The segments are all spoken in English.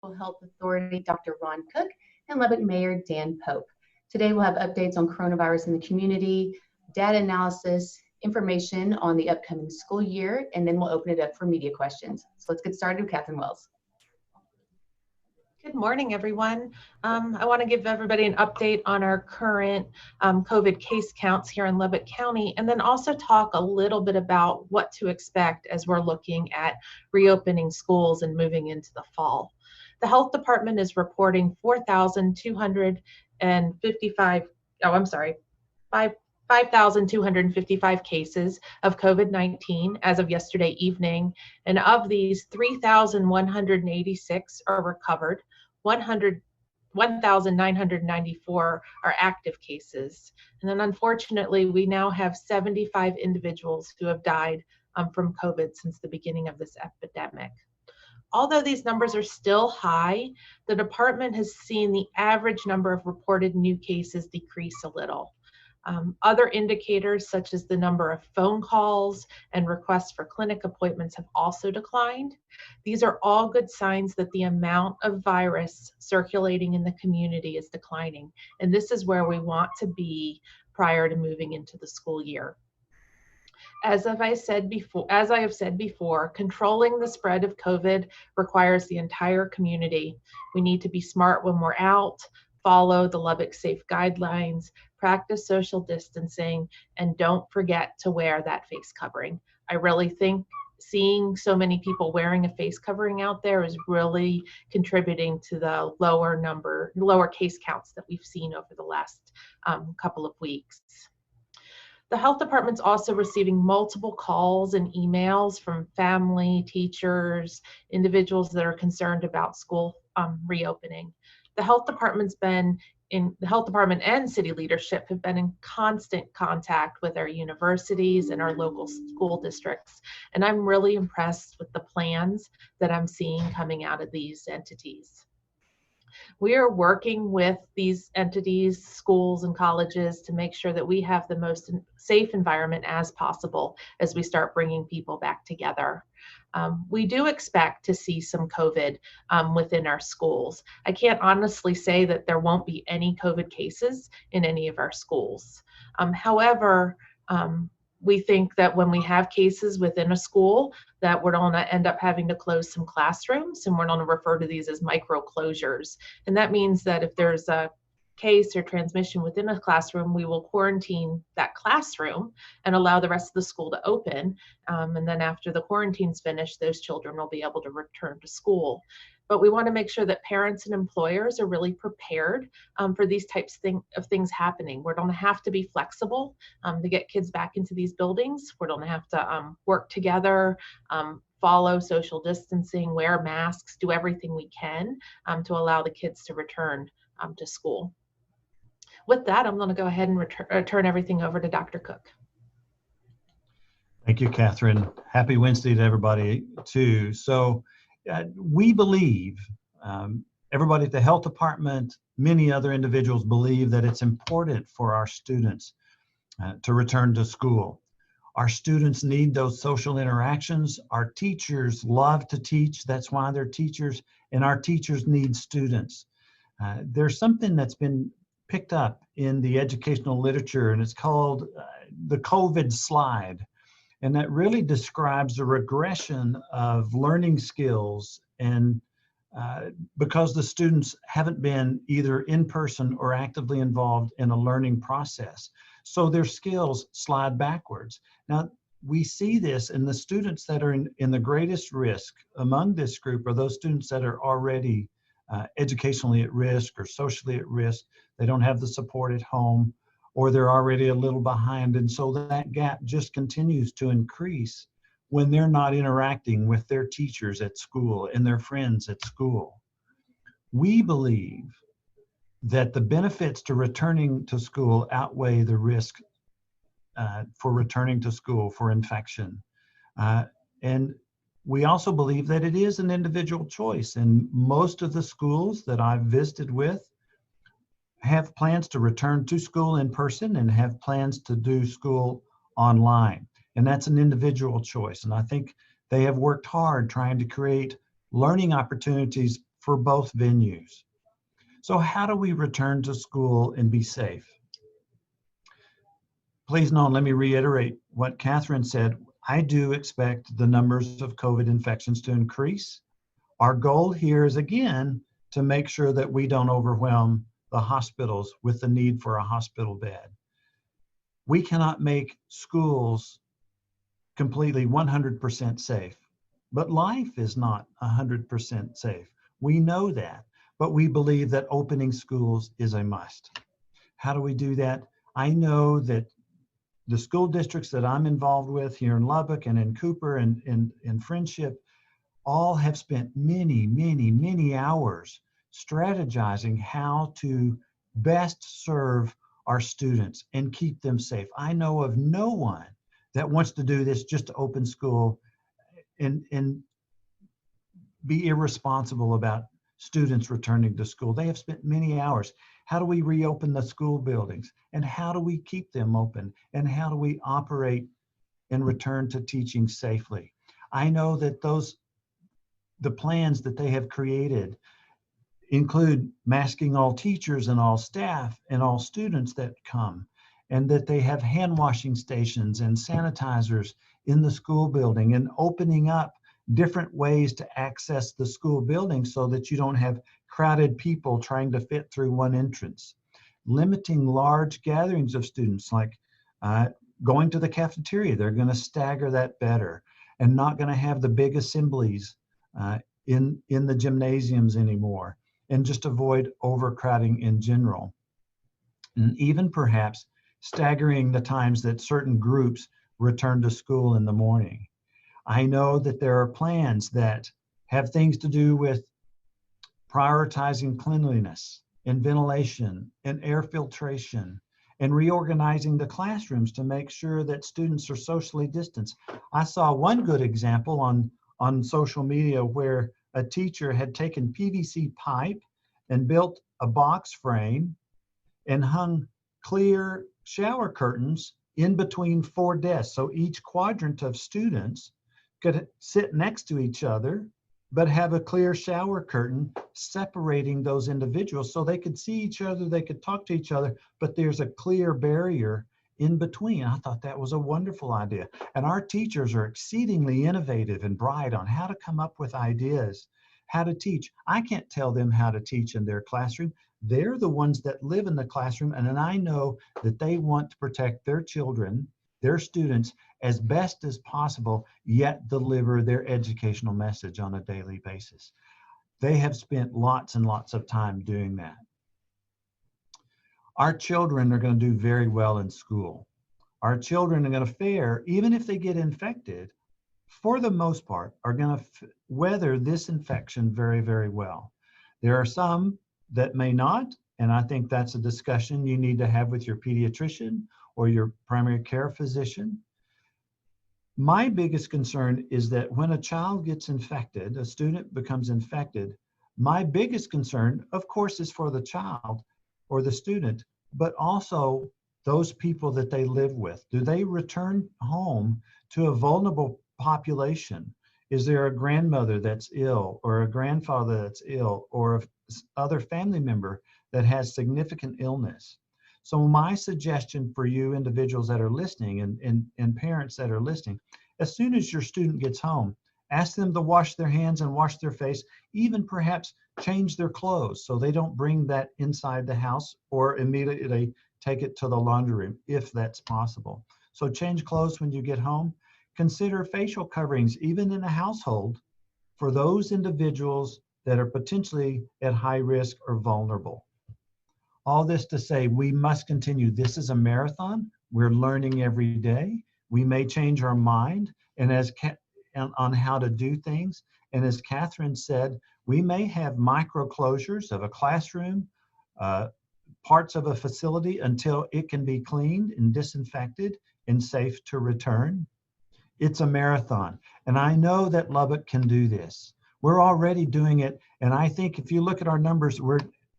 Health Authority, Dr. Ron Cook, and Lubbock Mayor Dan Pope. Today we'll have updates on coronavirus in the community, data analysis, information on the upcoming school year, and then we'll open it up for media questions. So let's get started with Catherine Wells. Good morning, everyone. I want to give everybody an update on our current COVID case counts here in Lubbock County, and then also talk a little bit about what to expect as we're looking at reopening schools and moving into the fall. The health department is reporting 5,255 cases of COVID-19 as of yesterday evening, and of these, 3,186 are recovered, 1,994 are active cases, and then unfortunately we now have 75 individuals who have died from COVID since the beginning of this epidemic. Although these numbers are still high, the department has seen the average number of reported new cases decrease a little. Other indicators such as the number of phone calls and requests for clinic appointments have also declined. These are all good signs that the amount of virus circulating in the community is declining, and this is where we want to be prior to moving into the school year. As I have said before, controlling the spread of COVID requires the entire community. We need to be smart when we're out, follow the Lubbock Safe guidelines, practice social distancing, and don't forget to wear that face covering. I really think seeing so many people wearing a face covering out there is really contributing to the lower case counts that we've seen over the last couple of weeks. The health department's also receiving multiple calls and emails from family, teachers, individuals that are concerned about school reopening. The health department and city leadership have been in constant contact with our universities and our local school districts, and I'm really impressed with the plans that I'm seeing coming out of these entities. We are working with these entities, schools, and colleges to make sure that we have the most safe environment as possible as we start bringing people back together. We do expect to see some COVID within our schools. I can't honestly say that there won't be any COVID cases in any of our schools. However, we think that when we have cases within a school, that we're going to end up having to close some classrooms, and we're going to refer to these as micro closures. And that means that if there's a case or transmission within a classroom, we will quarantine that classroom and allow the rest of the school to open. And then after the quarantine's finished, those children will be able to return to school. But we want to make sure that parents and employers are really prepared for these types of things happening. We're going to have to be flexible to get kids back into these buildings. We're going to have to work together, follow social distancing, wear masks, do everything we can to allow the kids to return to school. With that, I'm going to go ahead and turn everything over to Dr. Cook. Thank you, Catherine. Happy Wednesday to everybody, too. So we believe, everybody at the health department, many other individuals believe that it's important for our students to return to school. Our students need those social interactions. Our teachers love to teach. That's why they're teachers, and our teachers need students. There's something that's been picked up in the educational literature, and it's called the COVID slide. And that really describes the regression of learning skills, and because the students haven't been either in person or actively involved in a learning process. So their skills slide backwards. Now, we see this in the students that are in the greatest risk among this group are those students that are already educationally at risk or socially at risk. They don't have the support at home, or they're already a little behind. And so that gap just continues to increase when they're not interacting with their teachers at school and their friends at school. We believe that the benefits to returning to school outweigh the risk for returning to school for infection. And we also believe that it is an individual choice, and most of the schools that I've visited with have plans to return to school in person and have plans to do school online. And that's an individual choice. And I think they have worked hard trying to create learning opportunities for both venues. So how do we return to school and be safe? Please know, and let me reiterate what Catherine said. I do expect the numbers of COVID infections to increase. Our goal here is, again, to make sure that we don't overwhelm the hospitals with the need for a hospital bed. We cannot make schools completely 100% safe, but life is not 100% safe. We know that, but we believe that opening schools is a must. How do we do that? I know that the school districts that I'm involved with here in Lubbock and in Cooper and in Friendship all have spent many hours strategizing how to best serve our students and keep them safe. I know of no one that wants to do this just to open school and be irresponsible about students returning to school. They have spent many hours. How do we reopen the school buildings? And how do we keep them open? And how do we operate and return to teaching safely? I know that the plans that they have created include masking all teachers and all staff and all students that come, and that they have hand washing stations and sanitizers in the school building, and opening up different ways to access the school building so that you don't have crowded people trying to fit through one entrance. Limiting large gatherings of students, like going to the cafeteria. They're going to stagger that better, and not going to have the big assemblies in the gymnasiums anymore, and just avoid overcrowding in general. And even perhaps staggering the times that certain groups return to school in the morning. I know that there are plans that have things to do with prioritizing cleanliness and ventilation and air filtration, and reorganizing the classrooms to make sure that students are socially distanced. I saw one good example on social media where a teacher had taken PVC pipe and built a box frame and hung clear shower curtains in between 4 desks. So each quadrant of students could sit next to each other, but have a clear shower curtain separating those individuals so they could see each other, they could talk to each other, but there's a clear barrier in between. I thought that was a wonderful idea. And our teachers are exceedingly innovative and bright on how to come up with ideas, how to teach. I can't tell them how to teach in their classroom. They're the ones that live in the classroom, and then I know that they want to protect their children, their students, as best as possible, yet deliver their educational message on a daily basis. They have spent lots and lots of time doing that. Our children are going to do very well in school. Our children are going to fare, even if they get infected, for the most part, are going to weather this infection very well. There are some that may not, and I think that's a discussion you need to have with your pediatrician or your primary care physician. My biggest concern is that when a child gets infected, a student becomes infected, my biggest concern, of course, is for the child or the student, but also those people that they live with. Do they return home to a vulnerable population? Is there a grandmother that's ill, or a grandfather that's ill, or other family member that has significant illness? So my suggestion for you individuals that are listening, and parents that are listening, as soon as your student gets home, ask them to wash their hands and wash their face, even perhaps change their clothes so they don't bring that inside the house, or immediately take it to the laundry room if that's possible. So change clothes when you get home. Consider facial coverings, even in a household, for those individuals that are potentially at high risk or vulnerable. All this to say, we must continue. This is a marathon. We're learning every day. We may change our mind on how to do things. And as Catherine said, we may have micro closures of a classroom, parts of a facility, until it can be cleaned and disinfected and safe to return. It's a marathon. And I know that Lubbock can do this. We're already doing it. And I think if you look at our numbers,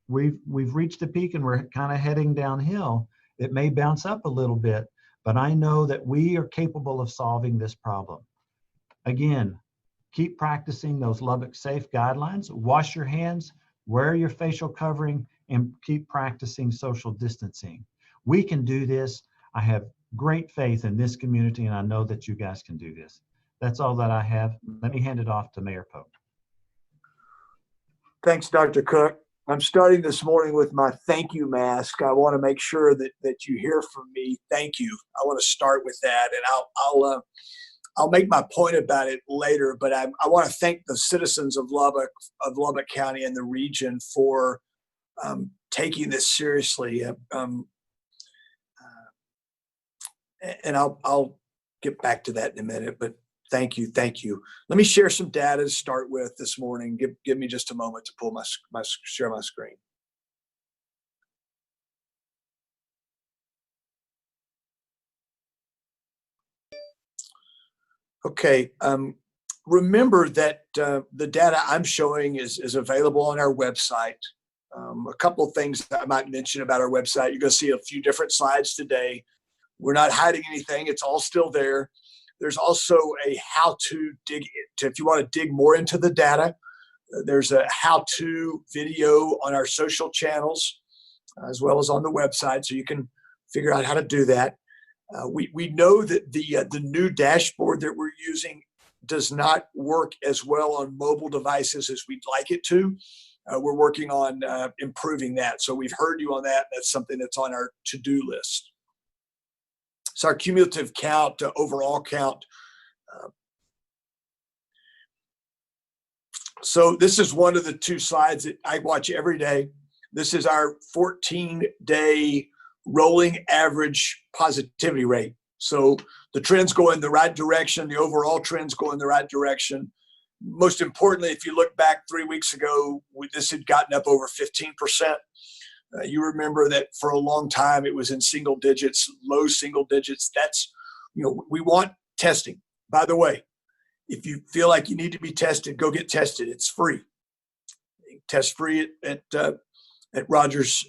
we've reached a peak and we're kind of heading downhill. It may bounce up a little bit, but I know that we are capable of solving this problem. Again, Keep practicing those Lubbock Safe guidelines. Wash your hands, wear your facial covering, and keep practicing social distancing. We can do this. I have great faith in this community, and I know that you guys can do this. That's all that I have. Let me hand it off to Mayor Pope. Thanks, Dr. Cook. I'm starting this morning with my thank you mask. I want to make sure that you hear from me. Thank you. I want to start with that, and I'll make my point about it later. But I want to thank the citizens of Lubbock County and the region for taking this seriously. And I'll get back to that in a minute. But thank you. Let me share some data to start with this morning. Give me just a moment to pull share my screen. Okay. Remember that the data I'm showing is available on our website. A couple of things that I might mention about our website. You're going to see a few different slides today. We're not hiding anything. It's all still there. There's also a how to dig into, if you want to dig more into the data, there's a how-to video on our social channels as well as on the website, so you can figure out how to do that. We know that the new dashboard that we're using does not work as well on mobile devices as we'd like it to. We're working on improving that. So we've heard you on that. That's something that's on our to-do list. So our cumulative count, overall count. So this is one of the two slides that I watch every day. This is our 14-day rolling average positivity rate. So the trends go in the right direction. The overall trends go in the right direction. Most importantly, if you look back 3 weeks ago, this had gotten up over 15%. You remember that for a long time it was in single digits, low single digits. That's, we want testing. By the way, if you feel like you need to be tested, go get tested. It's free. Test free at Rogers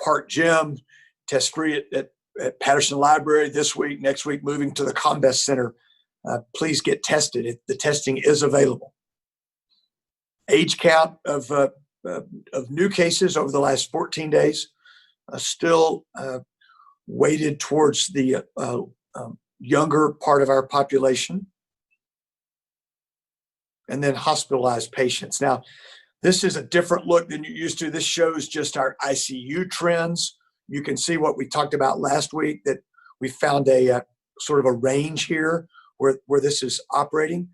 Park Gym. Test free at Patterson Library this week. Next week, moving to the Combest Center. Please get tested. The testing is available. Age count of new cases over the last 14 days, still weighted towards the younger part of our population. And then hospitalized patients. Now, this is a different look than you're used to. This shows just our ICU trends. You can see what we talked about last week, that we found a sort of a range here where this is operating.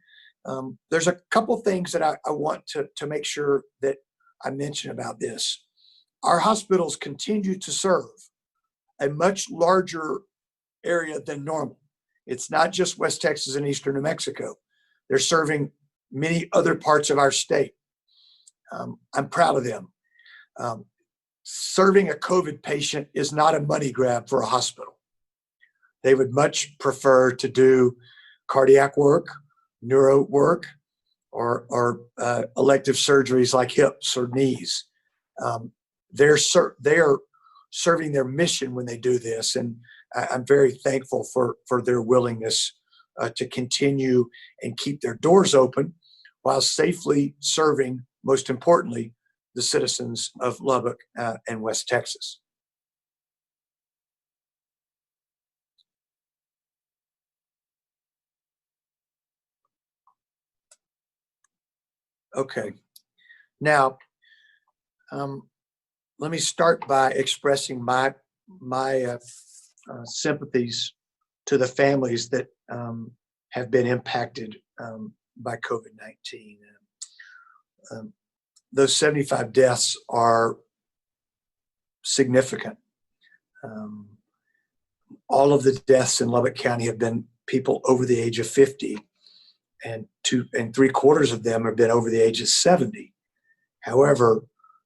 There's a couple things that I want to make sure that I mention about this. Our hospitals continue to serve a much larger area than normal. It's not just West Texas and Eastern New Mexico. They're serving many other parts of our state. I'm proud of them. Serving a COVID patient is not a money grab for a hospital. They would much prefer to do cardiac work, neuro work, or elective surgeries like hips or knees. They're serving their mission when they do this, and I'm very thankful for their willingness to continue and keep their doors open while safely serving, most importantly, the citizens of Lubbock and West Texas. Okay, now let me start by expressing my sympathies to the families that have been impacted by COVID-19. Those 75 deaths are significant. All of the deaths in Lubbock County have been people over the age of 50, and 2 3/4 of them have been over the age of 70. However,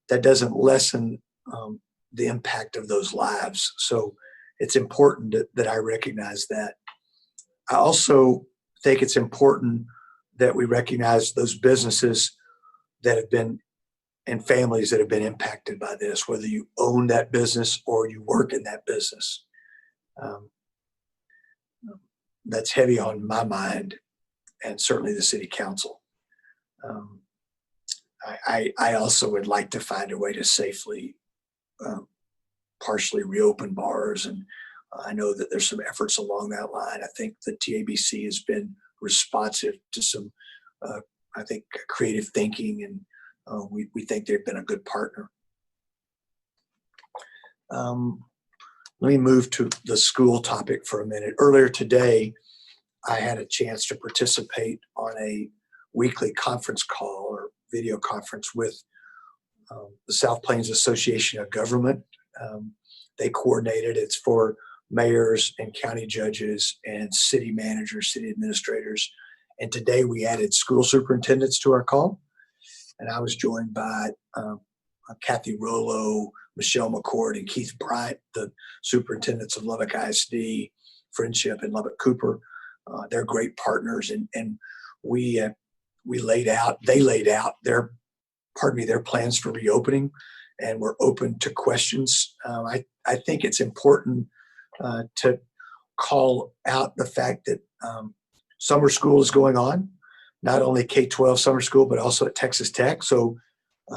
that doesn't lessen the impact of those lives. So it's important that I recognize that. I also think it's important that we recognize those businesses that have been and families that have been impacted by this, whether you own that business or you work in that business. That's heavy on my mind. and certainly the city council. I also would like to find a way to safely partially reopen bars, and I know that there's some efforts along that line. I think the TABC has been responsive to some, I think, creative thinking, and we think they've been a good partner. Let me move to the school topic for a minute. Earlier today, I had a chance to participate on a weekly conference call or video conference with the South Plains Association of Government. They coordinated. It's for mayors and county judges and city managers, city administrators. And today we added school superintendents to our call. And I was joined by Kathy Rollo, Michelle McCord, and Keith Bryant, the superintendents of Lubbock ISD, Friendship, and Lubbock Cooper. They're great partners, and they laid out their plans for reopening, and we're open to questions. I think it's important to call out the fact that summer school is going on, not only K-12 summer school, but also at Texas Tech. So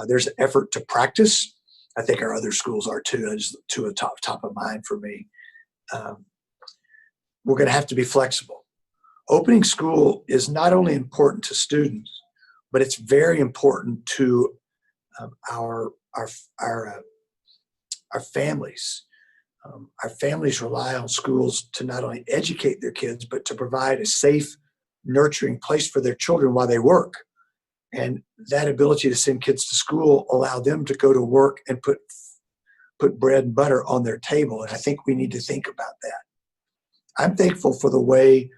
there's an effort to practice. I think our other schools are too. That's two of top of mind for me. We're going to have to be flexible. Opening school is not only important to students, but it's very important to our families. Our families rely on schools to not only educate their kids, but to provide a safe, nurturing place for their children while they work. And that ability to send kids to school allow them to go to work and put bread and butter on their table. And I think we need to think about that. I'm thankful for the way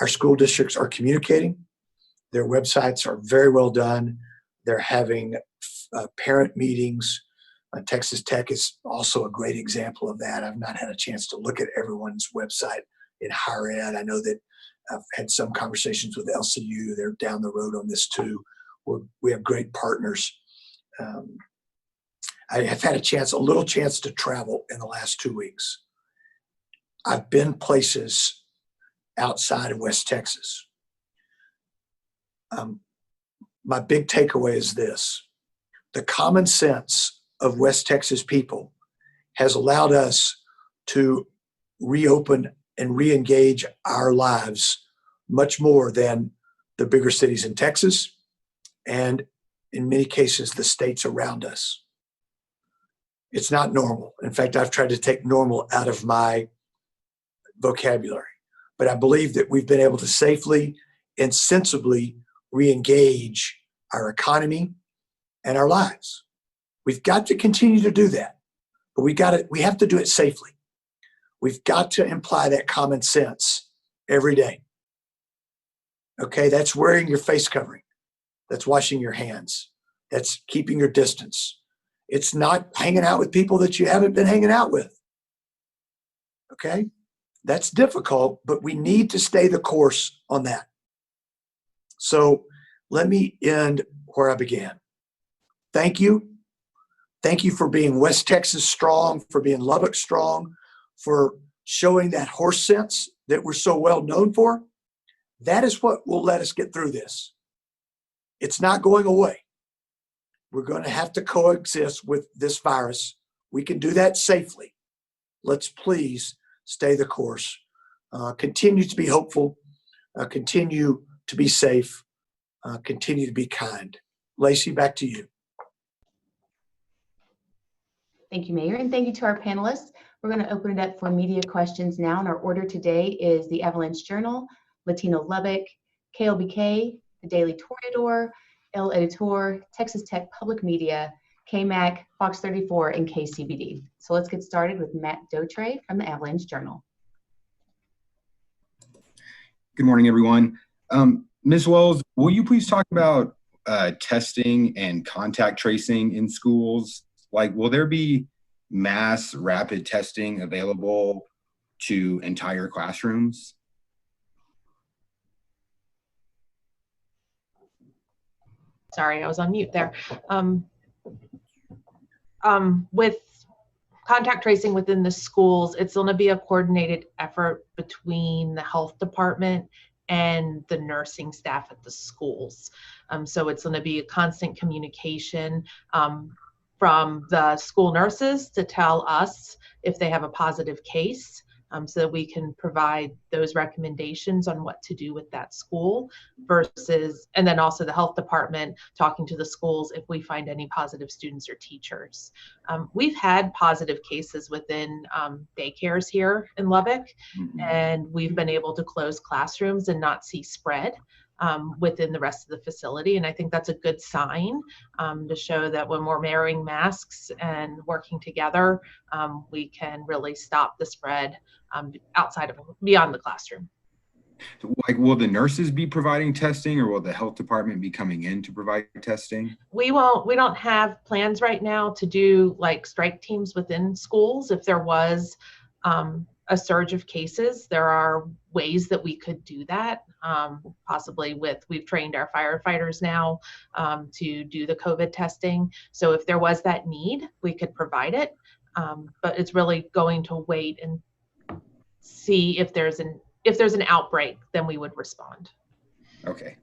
our school districts are communicating. Their websites are very well done. They're having parent meetings. Texas Tech is also a great example of that. I've not had a chance to look at everyone's website in higher ed. I know that I've had some conversations with LCU. They're down the road on this too. We have great partners. I have had a little chance to travel in the last 2 weeks. I've been places outside of West Texas. My big takeaway is this: the common sense of West Texas people has allowed us to reopen and re-engage our lives much more than the bigger cities in Texas and in many cases the states around us. It's not normal. In fact, I've tried to take normal out of my vocabulary, but I believe that we've been able to safely and sensibly re-engage our economy and our lives. We've got to continue to do that, but we have to do it safely. We've got to imply that common sense every day. Okay, that's wearing your face covering. That's washing your hands. That's keeping your distance. It's not hanging out with people that you haven't been hanging out with. Okay, that's difficult, but we need to stay the course on that. So let me end where I began. Thank you. Thank you for being West Texas strong, for being Lubbock strong, for showing that horse sense that we're so well known for. That is what will let us get through this. It's not going away. We're going to have to coexist with this virus. We can do that safely. Let's please stay the course. Continue to be hopeful. Continue to be safe. Continue to be kind. Lacey, back to you. Thank you, Mayor, and thank you to our panelists. We're going to open it up for media questions now, and our order today is the Avalanche Journal, Latino Lubbock, KLBK, the Daily Toreador, El Editor, Texas Tech Public Media, KMAC, Fox 34, and KCBD. So let's get started with Matt Dotre from the Avalanche Journal. Good morning, everyone. Ms. Wells, will you please talk about testing and contact tracing in schools? Like, will there be mass rapid testing available to entire classrooms? Sorry, I was on mute there. With contact tracing within the schools, it's going to be a coordinated effort between the health department and the nursing staff at the schools. So it's going to be a constant communication from the school nurses to tell us if they have a positive case, so that we can provide those recommendations on what to do with that school versus, and then also the health department talking to the schools if we find any positive students or teachers. We've had positive cases within daycares here in Lubbock, and we've been able to close classrooms and not see spread within the rest of the facility. And I think that's a good sign to show that when we're wearing masks and working together, we can really stop the spread beyond the classroom. Like, will the nurses be providing testing, or will the health department be coming in to provide testing? We don't have plans right now to do like strike teams within schools. If there was a surge of cases, there are ways that we could do that, possibly we've trained our firefighters now to do the COVID testing. So if there was that need, we could provide it, but it's really going to wait and see if there's an outbreak, then we would respond. Okay,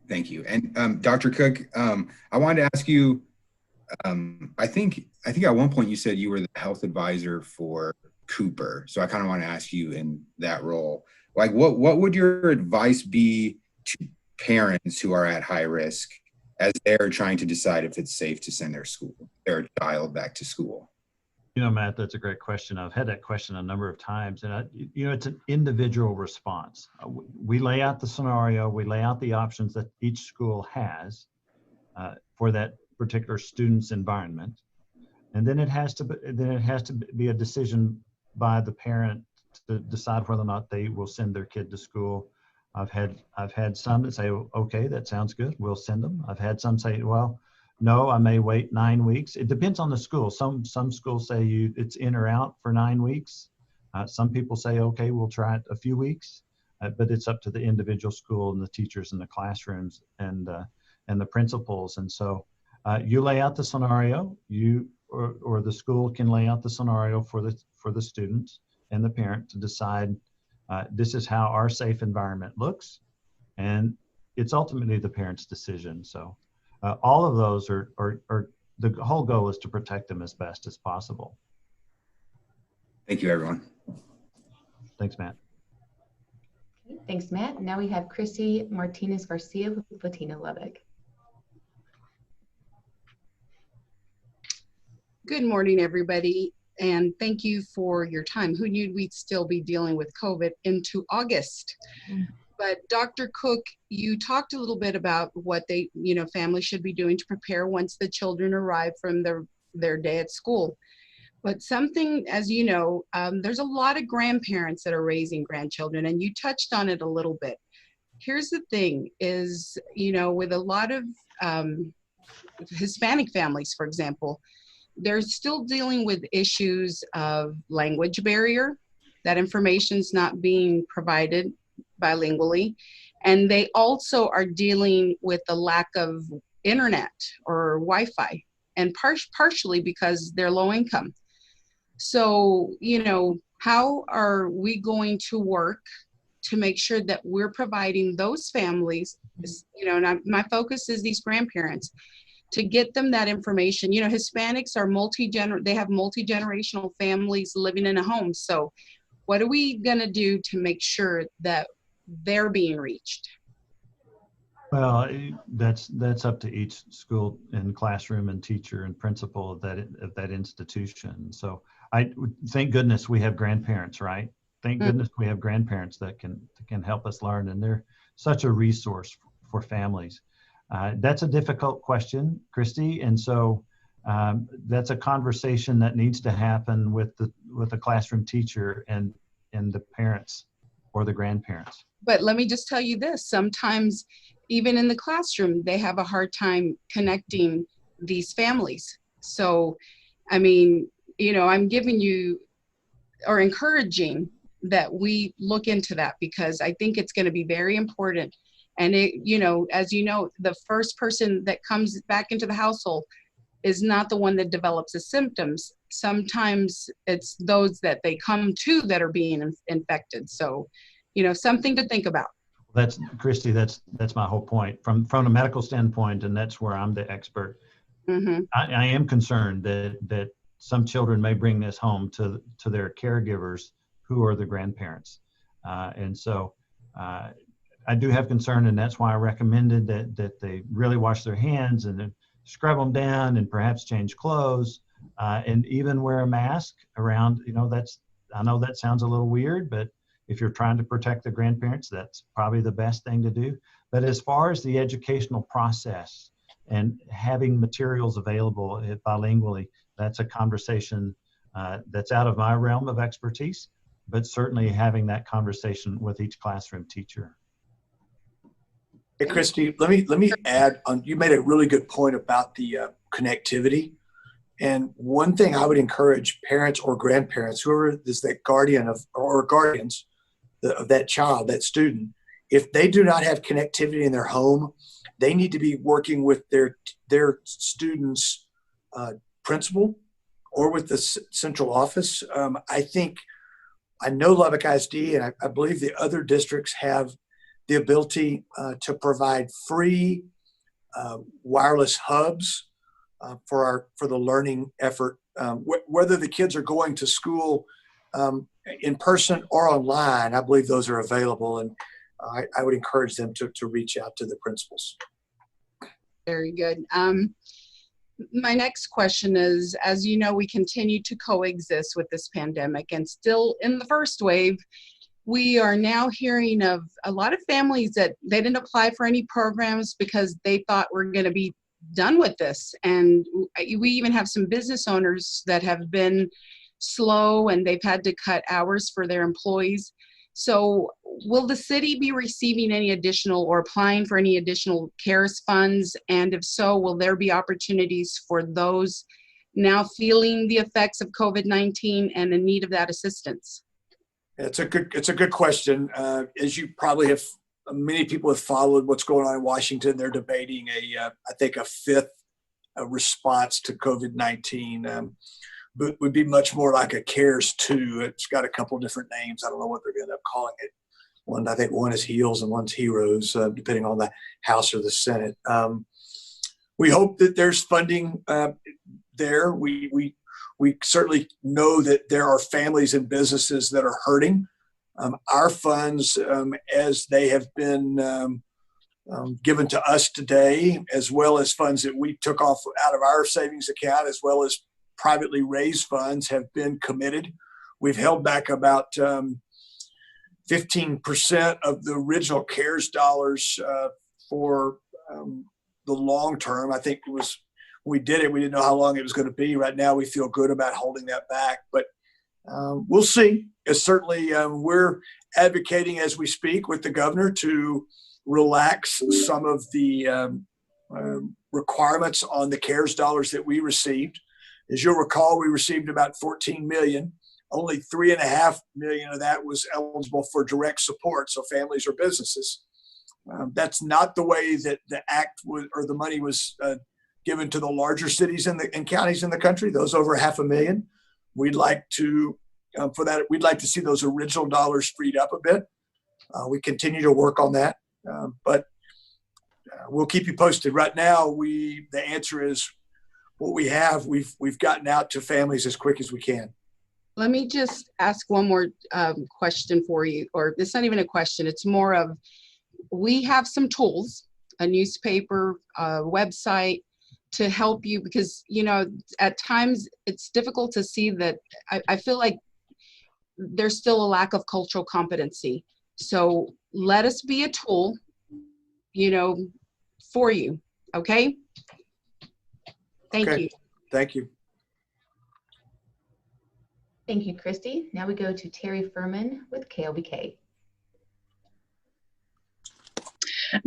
thank you. And Dr. Cook, I wanted to ask you, I think at one point you said you were the health advisor for Cooper. So I kind of want to ask you in that role, like what would your advice be to parents who are at high risk as they're trying to decide if it's safe to send their child back to school? You know, Matt, that's a great question. I've had that question a number of times, and it's an individual response. We lay out the scenario, we lay out the options that each school has for that particular student's environment, and then it has to be a decision by the parent to decide whether or not they will send their kid to school. I've had some that say, okay, that sounds good, we'll send them. I've had some say, well, no, I may wait 9 weeks. It depends on the school. Some schools say it's in or out for 9 weeks. Some people say, okay, we'll try it a few weeks, but it's up to the individual school and the teachers in the classrooms and the principals. And so you lay out the scenario, or the school can lay out the scenario for the students and the parent to decide this is how our safe environment looks, and it's ultimately the parent's decision. So all of those are the whole goal is to protect them as best as possible. Thank you, everyone. Thanks, Matt. Okay, thanks, Matt. Now we have Chrissy Martinez Garcia with Latina Lubbock. Good morning, everybody, and thank you for your time. Who knew we'd still be dealing with COVID into August? But Dr. Cook, you talked a little bit about what families should be doing to prepare once the children arrive from their day at school. But something, as you know, there's a lot of grandparents that are raising grandchildren, and you touched on it a little bit. Here's the thing is, with a lot of Hispanic families, for example, they're still dealing with issues of language barrier. That information's not being provided bilingually. And they also are dealing with the lack of internet or Wi-Fi, and partially because they're low income. So, how are we going to work to make sure that we're providing those families, and my focus is these grandparents, to get them that information. Hispanics are they have multi-generational families living in a home. So what are we gonna do to make sure that they're being reached? Well, that's up to each school and classroom and teacher and principal of that institution. So I thank goodness we have grandparents, right? Thank goodness we have grandparents that can help us learn, and they're such a resource for families. That's a difficult question, Christy, and so that's a conversation that needs to happen with the classroom teacher and the parents or the grandparents. But let me just tell you this, sometimes even in the classroom, they have a hard time connecting these families. So, I'm giving you or encouraging that we look into that, because I think it's going to be very important. And as you know, the first person that comes back into the household is not the one that develops the symptoms. Sometimes it's those that they come to that are being infected. So, something to think about. That's Christy. That's my whole point from a medical standpoint, and that's where I'm the expert. Mm-hmm. I am concerned that some children may bring this home to their caregivers who are the grandparents, and so I do have concern, and that's why I recommended that they really wash their hands and then scrub them down and perhaps change clothes, and even wear a mask around. I know that sounds a little weird, but if you're trying to protect the grandparents, that's probably the best thing to do. But as far as the educational process and having materials available bilingually, that's a conversation that's out of my realm of expertise, but certainly having that conversation with each classroom teacher. Hey, Christy, let me add on. You made a really good point about the connectivity. And one thing I would encourage parents or grandparents, whoever is that guardian of or guardians of that child, that student, if they do not have connectivity in their home, they need to be working with their student's principal or with the central office. I know Lubbock ISD, and I believe the other districts have the ability to provide free wireless hubs for the learning effort, whether the kids are going to school in person or online. I believe those are available, and I would encourage them to reach out to the principals. Very good. My next question is, as you know, we continue to coexist with this pandemic, and still in the first wave, we are now hearing of a lot of families that they didn't apply for any programs because they thought we're going to be done with this. And we even have some business owners that have been slow and they've had to cut hours for their employees. So will the city be receiving any additional or applying for any additional CARES funds? And if so, will there be opportunities for those now feeling the effects of COVID-19 and in need of that assistance? It's a good question. As you probably have, many people have followed what's going on in Washington. They're debating I think a fifth response to COVID-19. But would be much more like a CARES 2. It's got a couple of different names. I don't know what they're going to end up calling it. I think one is Heals and one's Heroes, depending on the House or the Senate. We hope that there's funding there. We certainly know that there are families and businesses that are hurting. Our funds, as they have been given to us today, as well as funds that we took off out of our savings account, as well as privately raised funds, have been committed. We've held back about 15% of the original CARES dollars for the long term. I think it was, when we did it, we didn't know how long it was going to be. Right now, we feel good about holding that back, but we'll see. Certainly, we're advocating as we speak with the governor to relax some of the requirements on the CARES dollars that we received. As you'll recall, we received about $14 million. Only $3.5 million of that was eligible for direct support, so families or businesses. That's not the way that the act or the money was given to the larger cities and counties in the country. Those over $500,000. We'd like to, for that, we'd like to see those original dollars freed up a bit. We continue to work on that, but we'll keep you posted. Right now, the answer is, what we have, we've gotten out to families as quick as we can. Let me just ask one more question for you, or it's not even a question, it's more of, we have some tools, a newspaper, a website to help you, because, you know, at times it's difficult to see that. I feel like there's still a lack of cultural competency. So let us be a tool, you know, for you, okay? Thank you. Thank you. Thank you, Christy. Now we go to Terry Furman with KLBK.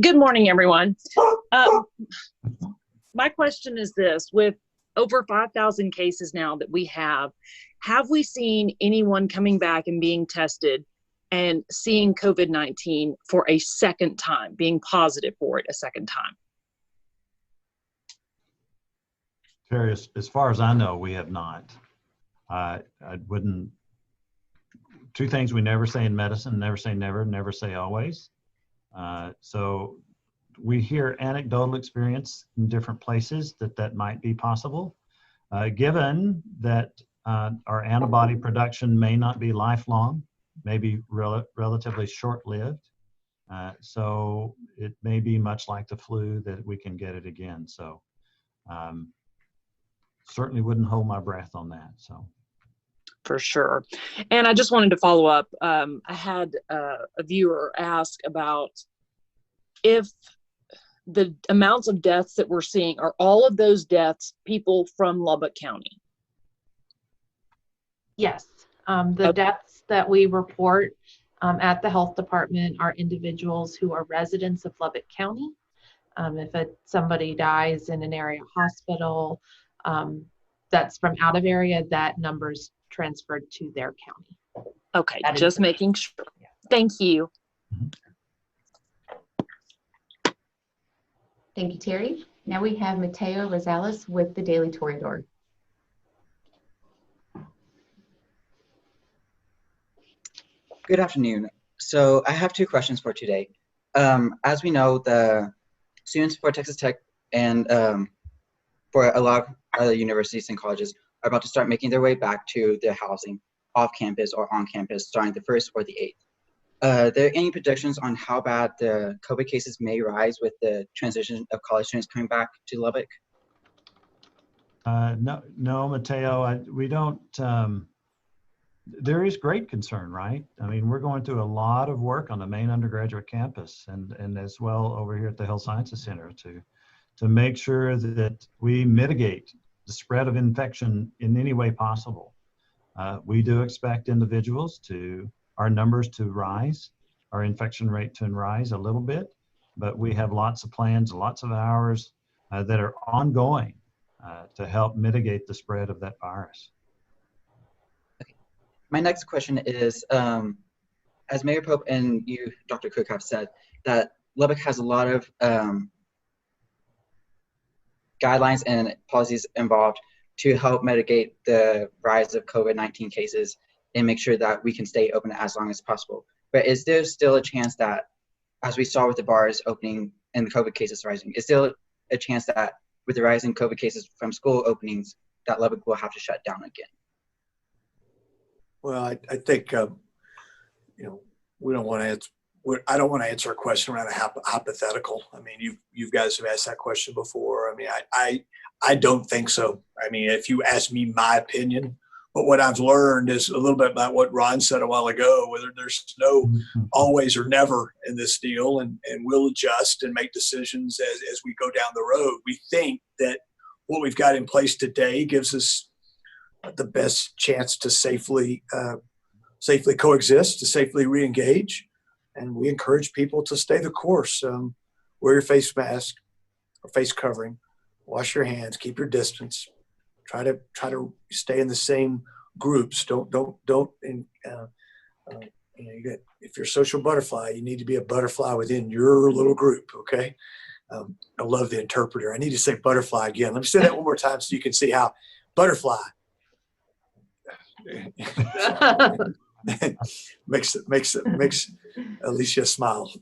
Good morning, everyone. My question is this: with over 5,000 cases now that we have we seen anyone coming back and being tested and seeing COVID-19 for a second time, being positive for it a second time? Terry, as far as I know, we have not. I wouldn't. Two things we never say in medicine: never say never, never say always. So we hear anecdotal experience in different places that might be possible. Given that our antibody production may not be lifelong, maybe relatively short-lived, so it may be much like the flu that we can get it again. So certainly wouldn't hold my breath on that. So for sure. And I just wanted to follow up. I had a viewer ask about if the amounts of deaths that we're seeing, are all of those deaths people from Lubbock County? Yes. The deaths that we report at the health department are individuals who are residents of Lubbock County. If somebody dies in an area hospital that's from out of area, that number's transferred to their county. Okay, just making sure. Yeah. Thank you. Thank you, Terry. Now we have Mateo Rosales with the Daily Toreador. Good afternoon. So I have two questions for today. As we know, the students for Texas Tech and for a lot of other universities and colleges are about to start making their way back to their housing off campus or on campus starting the 1st or the 8th. Are there any predictions on how bad the COVID cases may rise with the transition of college students coming back to Lubbock? No, Mateo, we don't. There is great concern, right? I mean, we're going through a lot of work on the main undergraduate campus and as well over here at the Health Sciences Center to make sure that we mitigate the spread of infection in any way possible. We do expect our numbers to rise, our infection rate to rise a little bit, but we have lots of plans, lots of hours that are ongoing to help mitigate the spread of that virus. Okay. My next question is, as Mayor Pope and you, Dr. Cook, have said, that Lubbock has a lot of guidelines and policies involved to help mitigate the rise of COVID-19 cases and make sure that we can stay open as long as possible. But is there still a chance that, as we saw with the bars opening and the COVID cases rising, is still a chance that with the rise in COVID cases from school openings, that Lubbock will have to shut down again? Well, I think, we don't want to answer. I don't want to answer a question around a hypothetical. I mean, you guys have asked that question before. I mean, I don't think so. I mean, if you ask me my opinion, but what I've learned is a little bit about what Ron said a while ago, whether there's no always or never in this deal, and we'll adjust and make decisions as we go down the road. We think that what we've got in place today gives us the best chance to safely coexist, to safely re-engage. And we encourage people to stay the course. Wear your face mask or face covering, wash your hands, keep your distance. Try to stay in the same groups. Don't. If you're a social butterfly, you need to be a butterfly within your little group. Okay. I love the interpreter. I need to say butterfly again. Let me say that one more time so you can see how butterfly makes Alicia smile.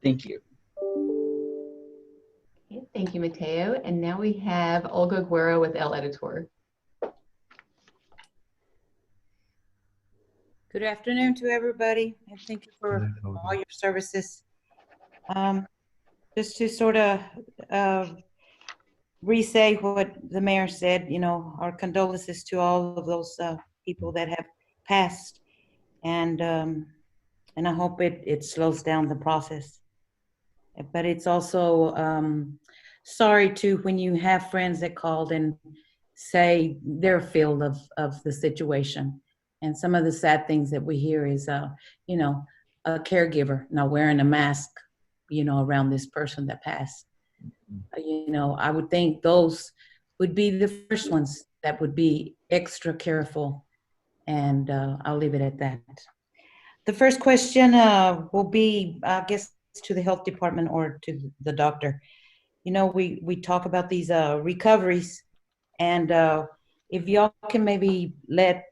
Thank you. Thank you, Mateo. And now we have Olga Garcia with El Editor. Good afternoon to everybody, and thank you for all your services. Just to sort of re-say what the mayor said, our condolences to all of those people that have passed, and I hope it slows down the process. But it's also sorry too when you have friends that called and say their feel of the situation. And some of the sad things that we hear is, a caregiver not wearing a mask, around this person that passed. I would think those would be the first ones that would be extra careful. And I'll leave it at that. The first question will be, I guess, to the health department or to the doctor. We talk about these recoveries, and if y'all can maybe let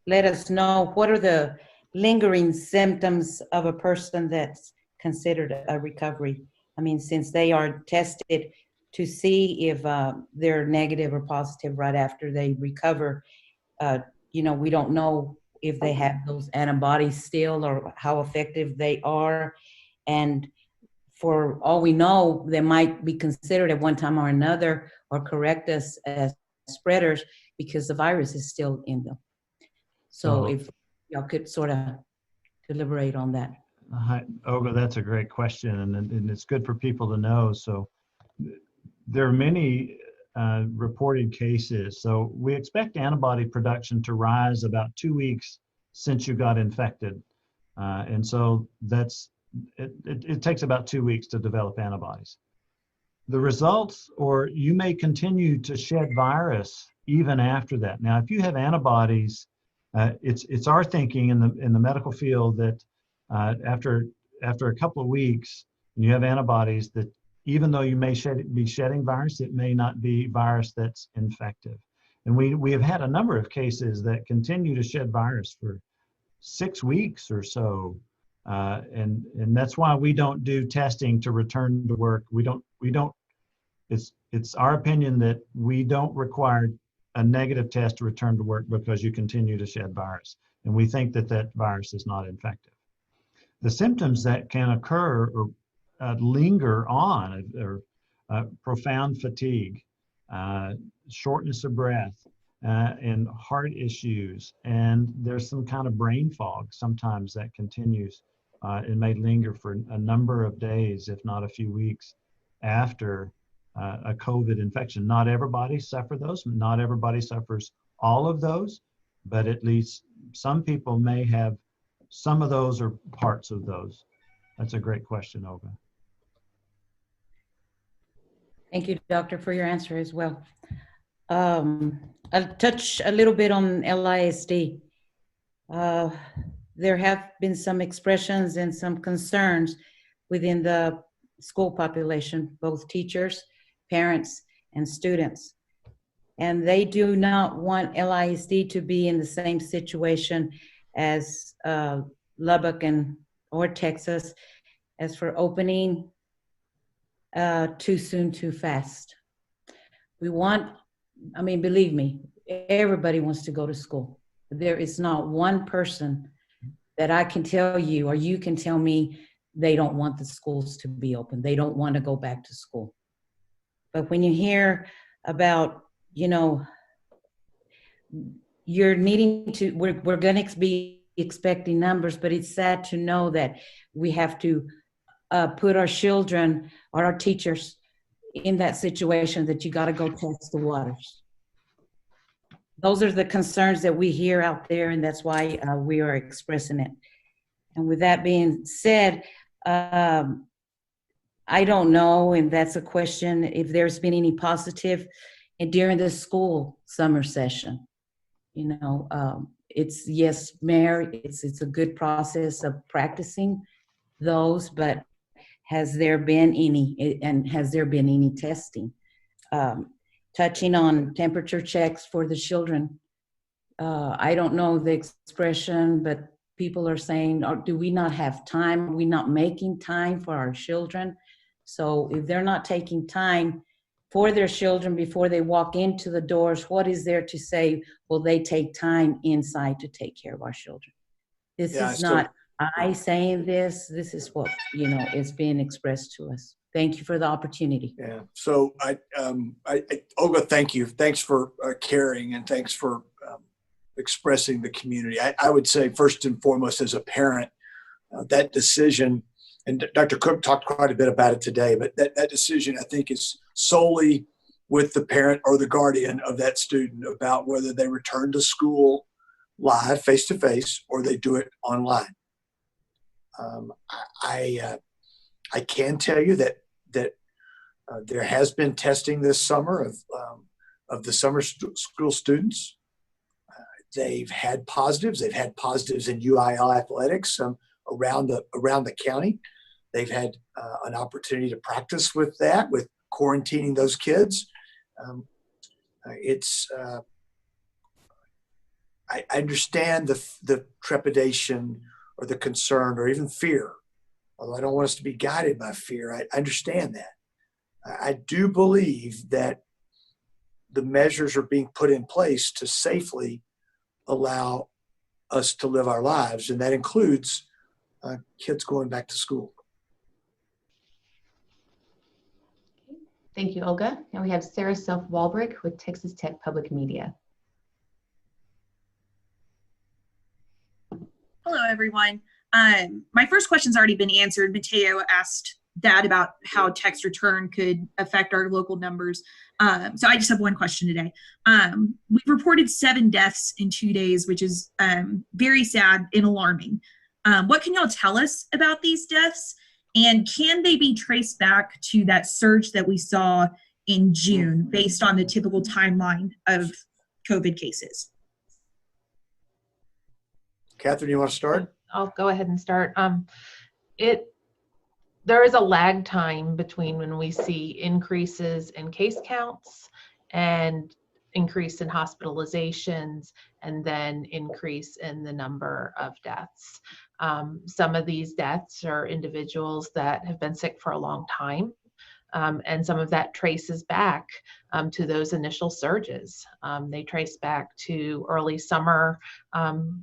us know what are the lingering symptoms of a person that's considered a recovery. I mean, since they are tested to see if they're negative or positive right after they recover, we don't know if they have those antibodies still or how effective they are. And for all we know, they might be considered at one time or another or correct us as spreaders because the virus is still in them. So if y'all could sort of deliberate on that. Hi, Olga, that's a great question, and it's good for people to know. So there are many reported cases. So we expect antibody production to rise about 2 weeks since you got infected. And so it takes about 2 weeks to develop antibodies. The results, or you may continue to shed virus even after that. Now, if you have antibodies, it's our thinking in the medical field that after a couple of weeks, you have antibodies that even though you may be shedding virus, it may not be virus that's infective. And we have had a number of cases that continue to shed virus for 6 weeks or so. And that's why we don't do testing to return to work. It's our opinion that we don't require a negative test to return to work because you continue to shed virus. And we think that virus is not infective. The symptoms that can occur or linger on are profound fatigue, shortness of breath, and heart issues. And there's some kind of brain fog sometimes that continues and may linger for a number of days, if not a few weeks after a COVID infection. Not everybody suffers those. Not everybody suffers all of those, but at least some people may have some of those or parts of those. That's a great question, Olga. Thank you, doctor, for your answer as well. I'll touch a little bit on LISD. There have been some expressions and some concerns within the school population, both teachers, parents, and students. And they do not want LISD to be in the same situation as Lubbock or Texas, as for opening too soon, too fast. Believe me, everybody wants to go to school. There is not one person that I can tell you or you can tell me they don't want the schools to be open. They don't want to go back to school. But when you hear about, you're needing to, we're going to be expecting numbers, but it's sad to know that we have to put our children or our teachers in that situation that you got to go test the waters. Those are the concerns that we hear out there, and that's why we are expressing it. And with that being said, I don't know, and that's a question, if there's been any positive during the school summer session. It's, yes, Mayor, it's a good process of practicing those, but has there been any, and has there been any testing? Touching on temperature checks for the children, I don't know the expression, but people are saying, do we not have time? Are we not making time for our children? So if they're not taking time for their children before they walk into the doors, what is there to say, will they take time inside to take care of our children? This is not I saying this is what, is being expressed to us. Thank you for the opportunity. Yeah. So Olga, thank you. Thanks for caring, and thanks for expressing the community. I would say first and foremost, as a parent, that decision, and Dr. Cook talked quite a bit about it today, but that decision, I think, is solely with the parent or the guardian of that student about whether they return to school live, face-to-face, or they do it online. I can tell you that there has been testing this summer of the summer school students. They've had positives. They've had positives in UIL athletics around the county. They've had an opportunity to practice with that, with quarantining those kids. I understand the trepidation or the concern or even fear, although I don't want us to be guided by fear. I understand that. I do believe that the measures are being put in place to safely allow us to live our lives, and that includes kids going back to school. Thank you, Olga. Now we have Sarah SelfBrick with Texas Tech Public Media. Hello, everyone. My first question's already been answered. Mateo asked that about how text return could affect our local numbers. So I just have one question today. We've reported 7 deaths in 2 days, which is very sad and alarming. What can y'all tell us about these deaths? And can they be traced back to that surge that we saw in June based on the typical timeline of COVID cases? Catherine, you want to start? I'll go ahead and start. There is a lag time between when we see increases in case counts and increase in hospitalizations and then increase in the number of deaths. Some of these deaths are individuals that have been sick for a long time. And some of that traces back to those initial surges. They trace back to early summer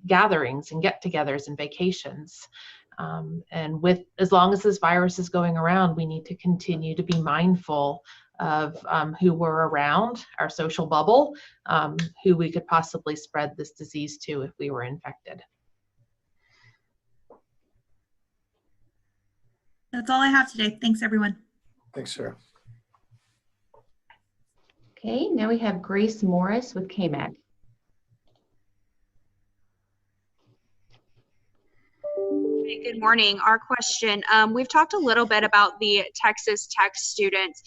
gatherings and get-togethers and vacations. And as long as this virus is going around, we need to continue to be mindful of who we're around, our social bubble, who we could possibly spread this disease to if we were infected. That's all I have today. Thanks, everyone. Thanks, Sarah. Okay, now we have Grace Morris with KMAC. Good morning. Our question, we've talked a little bit about the Texas Tech students.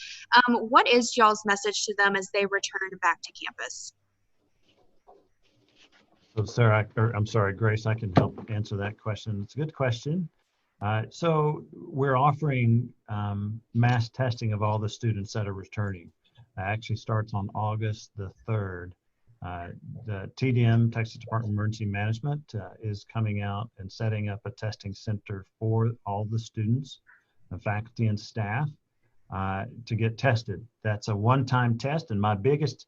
What is y'all's message to them as they return back to campus? So Sarah, I'm sorry, Grace, I can help answer that question. It's a good question. So we're offering mass testing of all the students that are returning. It actually starts on August the 3rd. The TDM, Texas Department of Emergency Management, is coming out and setting up a testing center for all the students, the faculty and staff to get tested. That's a one-time test, and my biggest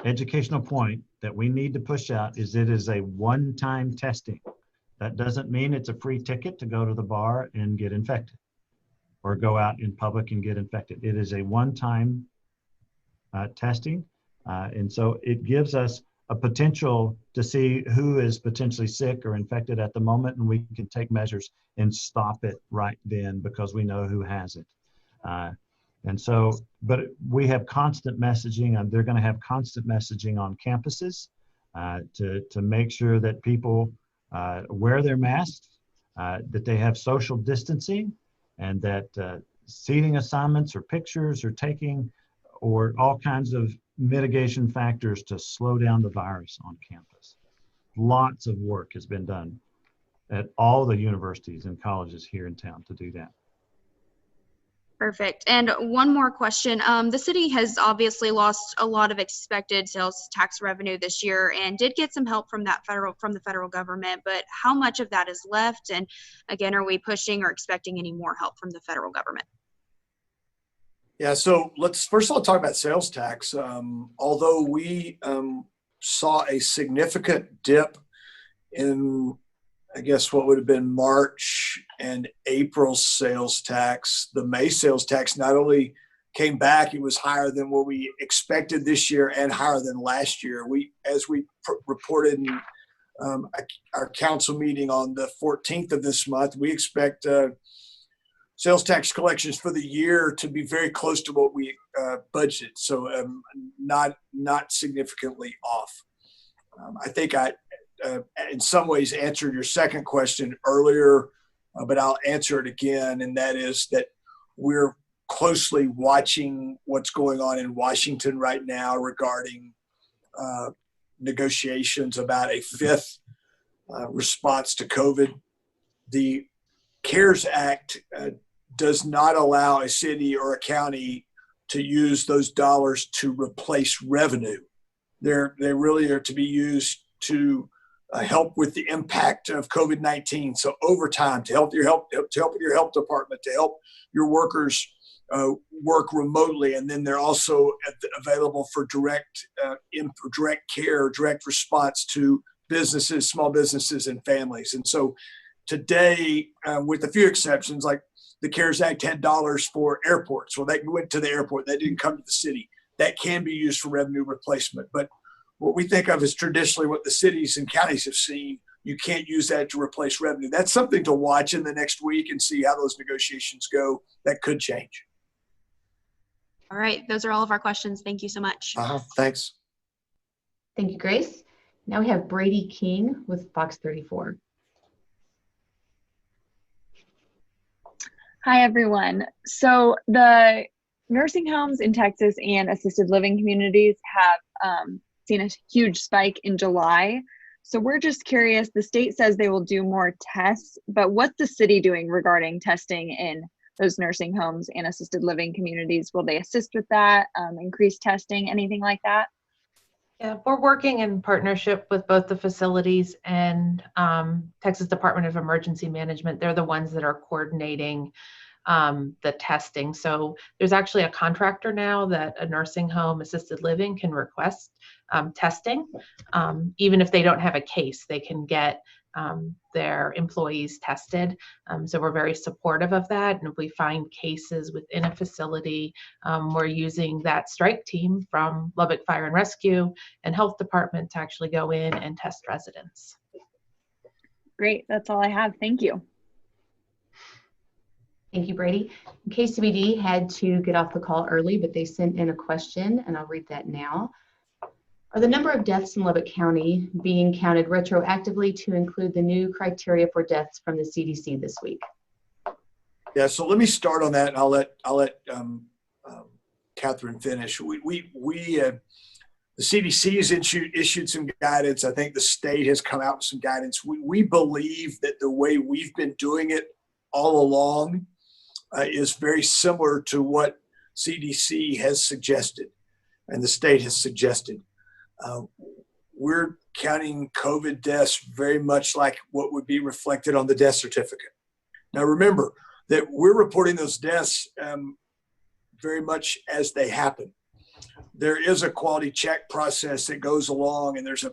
educational point that we need to push out is it is a one-time testing. That doesn't mean it's a free ticket to go to the bar and get infected or go out in public and get infected. It is a one-time testing. And so it gives us a potential to see who is potentially sick or infected at the moment, and we can take measures and stop it right then because we know who has it. And so, but we have constant messaging, and they're going to have constant messaging on campuses to make sure that people wear their masks, that they have social distancing, and that seating assignments or pictures or taking or all kinds of mitigation factors to slow down the virus on campus. Lots of work has been done at all the universities and colleges here in town to do that. Perfect. And one more question. The city has obviously lost a lot of expected sales tax revenue this year and did get some help from the federal government, but how much of that is left? And again, are we pushing or expecting any more help from the federal government? Yeah, so let's first of all talk about sales tax. Although we saw a significant dip in, I guess, what would have been March and April sales tax, the May sales tax not only came back, it was higher than what we expected this year and higher than last year. As we reported in our council meeting on the 14th of this month, we expect sales tax collections for the year to be very close to what we budgeted, so not significantly off. I think I, in some ways, answered your second question earlier, but I'll answer it again, and that is that we're closely watching what's going on in Washington right now regarding negotiations about a 5th response to COVID. The CARES Act does not allow a city or a county to use those dollars to replace revenue. They really are to be used to help with the impact of COVID-19. So overtime to help with your health department, to help your workers work remotely, and then they're also available for direct care, direct response to businesses, small businesses, and families. And so today, with a few exceptions, like the CARES Act had dollars for airports. Well, they went to the airport. They didn't come to the city. That can be used for revenue replacement. But what we think of as traditionally what the cities and counties have seen, you can't use that to replace revenue. That's something to watch in the next week and see how those negotiations go. That could change. All right, those are all of our questions. Thank you so much. Thanks. Thank you, Grace. Now we have Brady King with Fox 34. Hi, everyone. So the nursing homes in Texas and assisted living communities have seen a huge spike in July. So we're just curious, the state says they will do more tests, but what's the city doing regarding testing in those nursing homes and assisted living communities? Will they assist with that, increase testing, anything like that? Yeah, we're working in partnership with both the facilities and Texas Department of Emergency Management. They're the ones that are coordinating the testing. So there's actually a contractor now that a nursing home assisted living can request testing. Even if they don't have a case, they can get their employees tested. So we're very supportive of that. And if we find cases within a facility, we're using that strike team from Lubbock Fire and Rescue and Health Department to actually go in and test residents. Great, that's all I have. Thank you. Thank you, Brady. KCBD had to get off the call early, but they sent in a question, and I'll read that now. Are the number of deaths in Lubbock County being counted retroactively to include the new criteria for deaths from the CDC this week? Yeah, so let me start on that, and I'll let Catherine finish. The CDC has issued some guidance. I think the state has come out with some guidance. We believe that the way we've been doing it all along is very similar to what CDC has suggested and the state has suggested. We're counting COVID deaths very much like what would be reflected on the death certificate. Now, remember that we're reporting those deaths very much as they happen. There is a quality check process that goes along, and there's a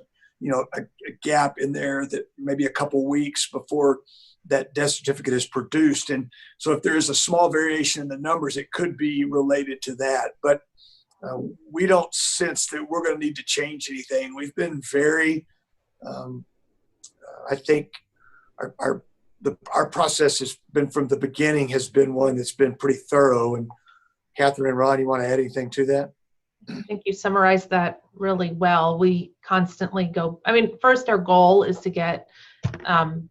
gap in there that maybe a couple weeks before that death certificate is produced. And so if there is a small variation in the numbers, it could be related to that. But we don't sense that we're going to need to change anything. We've been very, I think our process has been from the beginning has been one that's been pretty thorough. And Catherine and Ron, you want to add anything to that? I think you summarized that really well. We constantly first our goal is to get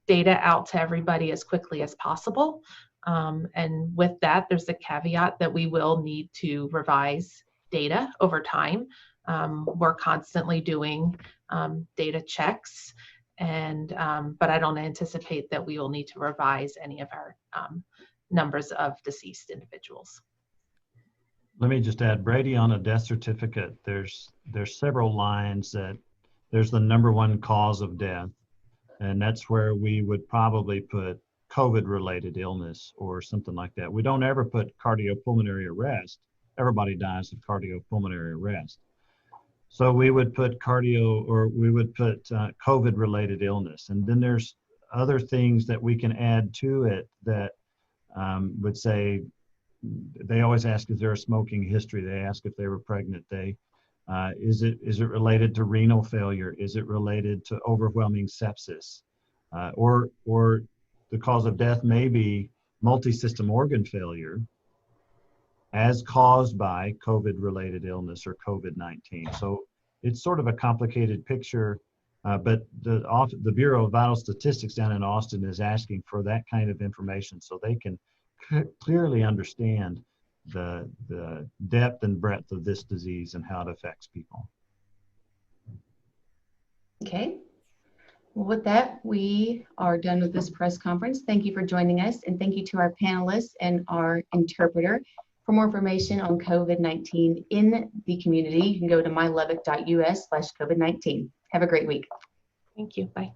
data out to everybody as quickly as possible. And with that, there's a caveat that we will need to revise data over time. We're constantly doing data checks, but I don't anticipate that we will need to revise any of our numbers of deceased individuals. Let me just add, Brady, on a death certificate, there's several lines that there's the number one cause of death, and that's where we would probably put COVID-related illness or something like that. We don't ever put cardiopulmonary arrest. Everybody dies of cardiopulmonary arrest. So we would put COVID-related illness. And then there's other things that we can add to it that would say, they always ask, is there a smoking history? They ask if they were pregnant. Is it related to renal failure? Is it related to overwhelming sepsis? Or the cause of death may be multi-system organ failure as caused by COVID-related illness or COVID-19. So it's sort of a complicated picture, but the Bureau of Vital Statistics down in Austin is asking for that kind of information so they can clearly understand the depth and breadth of this disease and how it affects people. Okay. Well, with that, we are done with this press conference. Thank you for joining us, and thank you to our panelists and our interpreter. For more information on COVID-19 in the community, you can go to mylubbock.us/COVID-19. Have a great week. Thank you. Bye.